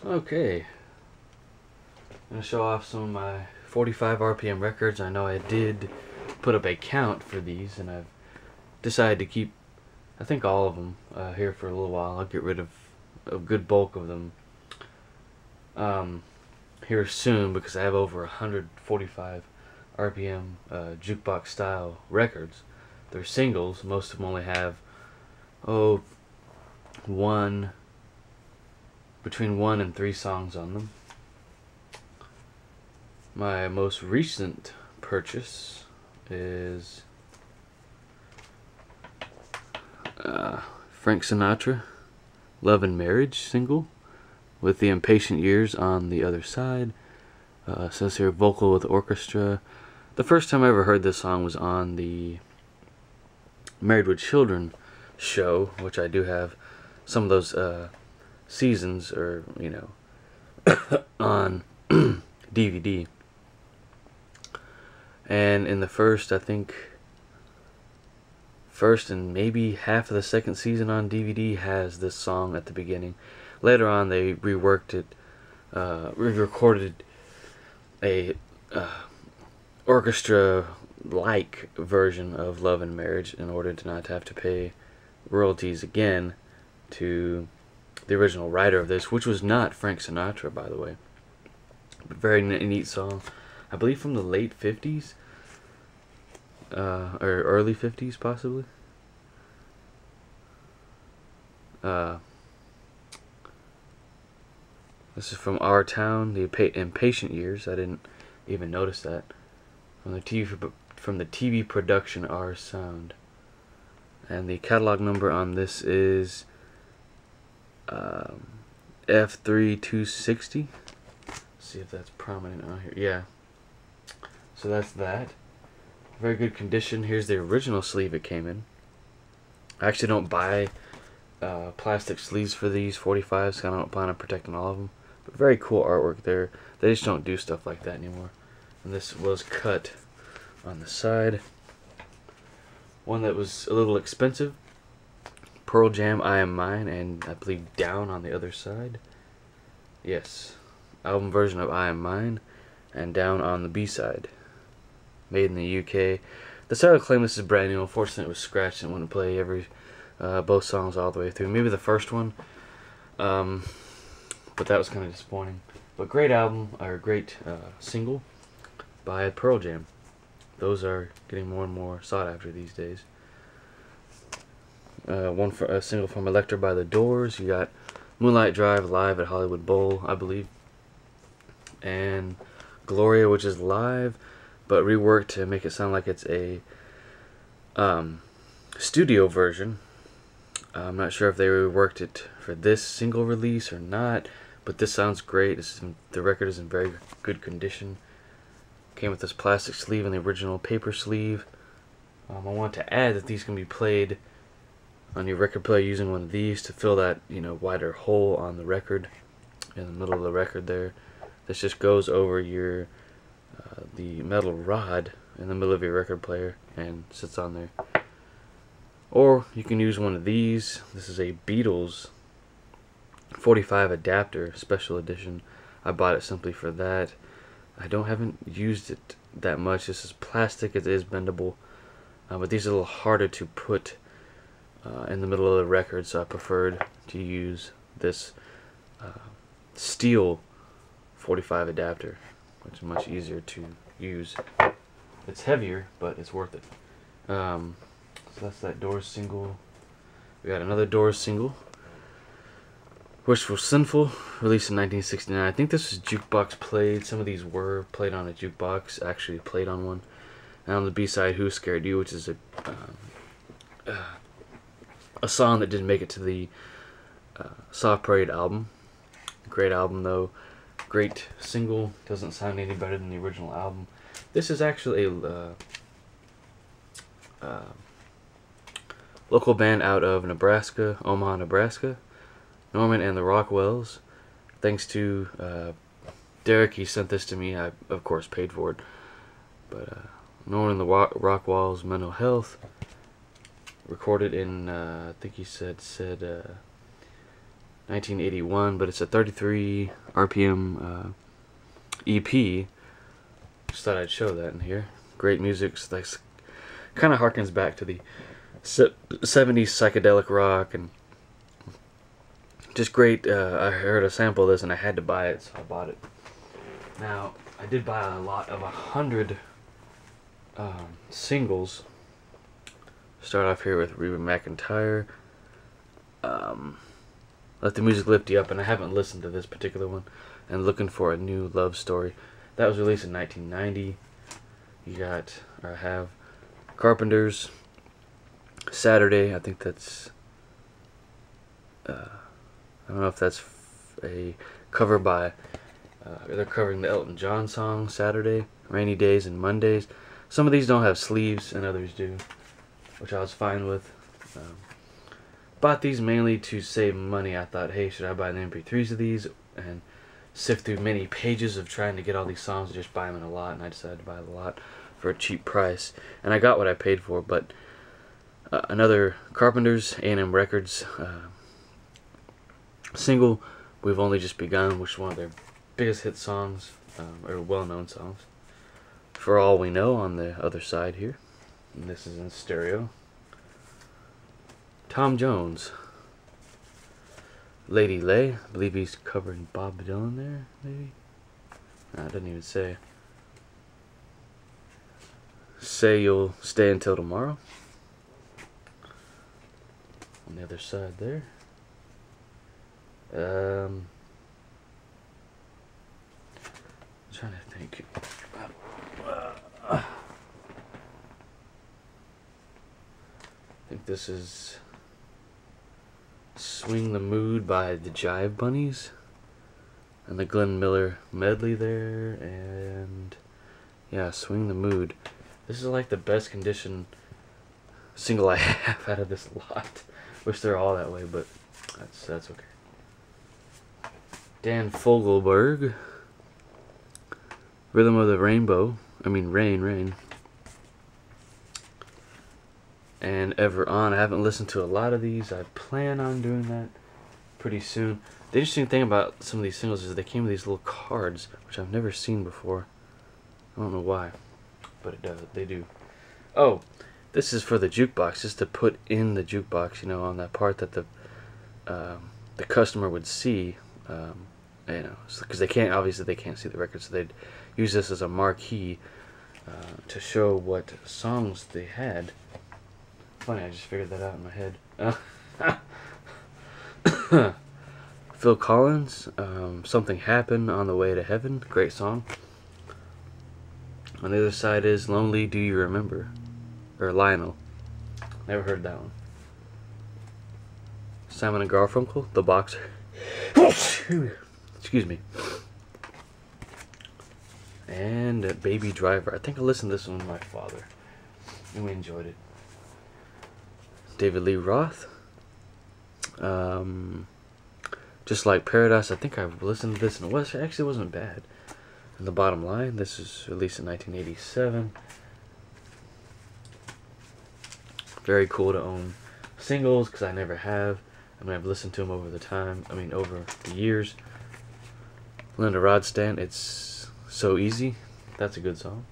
Okay, I'm going to show off some of my 45 RPM records. I know I did put up a count for these, and I've decided to keep, I think, all of them here for a little while. I'll get rid of a good bulk of them here soon, because I have over 145 RPM jukebox style records. They're singles. Most of them only have between 1 and 3 songs on them. My most recent purchase is Frank Sinatra, Love and Marriage single, with the Impatient Years on the other side. Says here vocal with orchestra. The first time I ever heard this song was on the Married with Children show, which I do have some of those seasons, or on DVD. And in the first and maybe half of the second season on DVD has this song at the beginning. Later on, they reworked it, re-recorded a orchestra-like version of Love and Marriage in order to not have to pay royalties again to the original writer of this, which was not Frank Sinatra, by the way. But very neat song. I believe from the late 50s, or early 50s, possibly. This is from Our Town, the Impatient Years. I didn't even notice that. From the TV production Our Sound. And the catalog number on this is F3260. See if that's prominent on here. Yeah. So that's that. Very good condition. Here's the original sleeve it came in. I actually don't buy plastic sleeves for these 45s, so I don't plan on protecting all of them. But very cool artwork there. They just don't do stuff like that anymore. And this was cut on the side. One that was a little expensive, Pearl Jam, I Am Mine, and I believe Down on the other side. Yes, album version of I Am Mine, and Down on the B-side. Made in the UK. The seller claimed this is brand new. Unfortunately, it was scratched and wouldn't play both songs all the way through. Maybe the first one, but that was kind of disappointing. But great album, or great single by Pearl Jam. Those are getting more and more sought after these days. One for a single from Electra by the Doors. You got Moonlight Drive live at Hollywood Bowl, I believe, and Gloria, which is live but reworked to make it sound like it's a studio version. I'm not sure if they reworked it for this single release or not, but this sounds great. The record is in very good condition. Came with this plastic sleeve and the original paper sleeve. I want to add that these can be played on your record player using one of these to fill that wider hole on the record, in the middle of the record there. This just goes over your the metal rod in the middle of your record player and sits on there. Or you can use one of these. This is a Beatles 45 adapter special edition. I bought it simply for that. I haven't used it that much. This is plastic. It is bendable, but these are a little harder to put in the middle of the record, so I preferred to use this steel 45 adapter, which is much easier to use. It's heavier, but it's worth it. So that's that Doors single. We got another Doors single, Wishful Sinful, released in 1969. I think this was jukebox played. Some of these were played on a jukebox, actually played on one. And on the B-side, Who Scared You, which is a song that didn't make it to the Soft Parade album. Great album, though. Great single. Doesn't sound any better than the original album. This is actually a local band out of Nebraska, Omaha, Nebraska. Norman and the Rockwells. Thanks to Derek, he sent this to me. I, of course, paid for it. But Norman and the Rockwells, Mental Health. Recorded in, I think he said 1981, but it's a 33 RPM EP. Just thought I'd show that in here. Great music. Like, kind of harkens back to the 70s psychedelic rock, and just great. I heard a sample of this and I had to buy it, so I bought it. Now, I did buy a lot of 100 singles. Start off here with Reba Mcentire. Let the Music Lift You Up, and I haven't listened to this particular one. And Looking for a New Love Story. That was released in 1990. You got, or I have, Carpenters, Saturday. I think that's, I don't know if that's a cover by, they're covering the Elton John song, Saturday, Rainy Days and Mondays. Some of these don't have sleeves and others do, which I was fine with. Bought these mainly to save money. I thought, hey, should I buy the MP3s of these and sift through many pages of trying to get all these songs and just buy them in a lot? And I decided to buy a lot for a cheap price, and I got what I paid for. But another Carpenters, A&M Records single, We've Only Just Begun, which is one of their biggest hit songs, or well-known songs. For All We Know on the other side here, and this is in stereo. Tom Jones, Lady Lay, I believe he's covering Bob Dylan there, maybe? No, it doesn't even say. Say You'll Stay Until Tomorrow, on the other side there. I'm trying to think. I think this is Swing the Mood by the Jive Bunnies, and the Glenn Miller medley there, and yeah, Swing the Mood. This is like the best condition single I have out of this lot. Wish they're all that way, but that's okay. Dan Fogelberg, Rhythm of the Rainbow, Rain. And Ever On. I haven't listened to a lot of these. I plan on doing that pretty soon. The interesting thing about some of these singles is they came with these little cards, which I've never seen before. I don't know why, but it does. They do. Oh, this is for the jukebox, just to put in the jukebox, you know, on that part that the customer would see, you know, because they can't, obviously they can't see the record, so they'd use this as a marquee to show what songs they had. Funny, I just figured that out in my head. Phil Collins, Something Happened on the Way to Heaven. Great song. On the other side is Lonely Do You Remember? Or Lionel. Never heard that one. Simon and Garfunkel, The Boxer. Excuse me. And Baby Driver. I think I listened to this one with my father, and we enjoyed it. David Lee Roth, Just Like Paradise. I think I've listened to this, and it actually wasn't bad. And The Bottom Line. This is released in 1987. Very cool to own singles, because I never have. I've listened to them over the years. Linda Ronstadt, It's So Easy. That's a good song.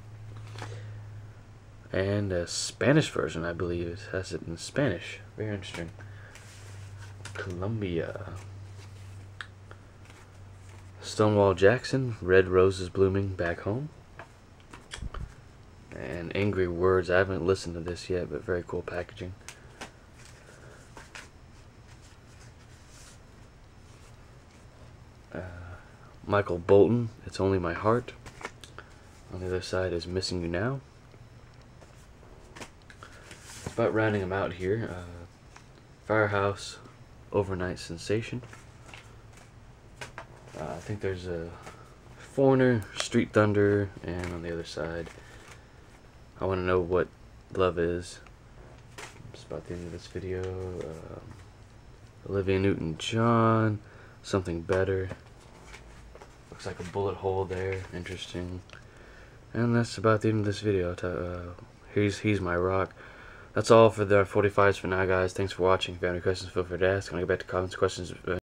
And a Spanish version, I believe. It has it in Spanish. Very interesting. Colombia. Stonewall Jackson, Red Roses Blooming Back Home. And Angry Words. I haven't listened to this yet, but very cool packaging. Michael Bolton, It's Only My Heart. On the other side is Missing You Now. About rounding them out here. Firehouse, Overnight Sensation. I think there's a Foreigner, Street Thunder, and on the other side, I Want to Know What Love Is. It's about the end of this video. Olivia Newton-John, Something Better. Looks like a bullet hole there. Interesting. And that's about the end of this video. He's My Rock. That's all for the 45s for now, guys. Thanks for watching. If you have any questions, feel free to ask. I'm going to get back to comments, questions.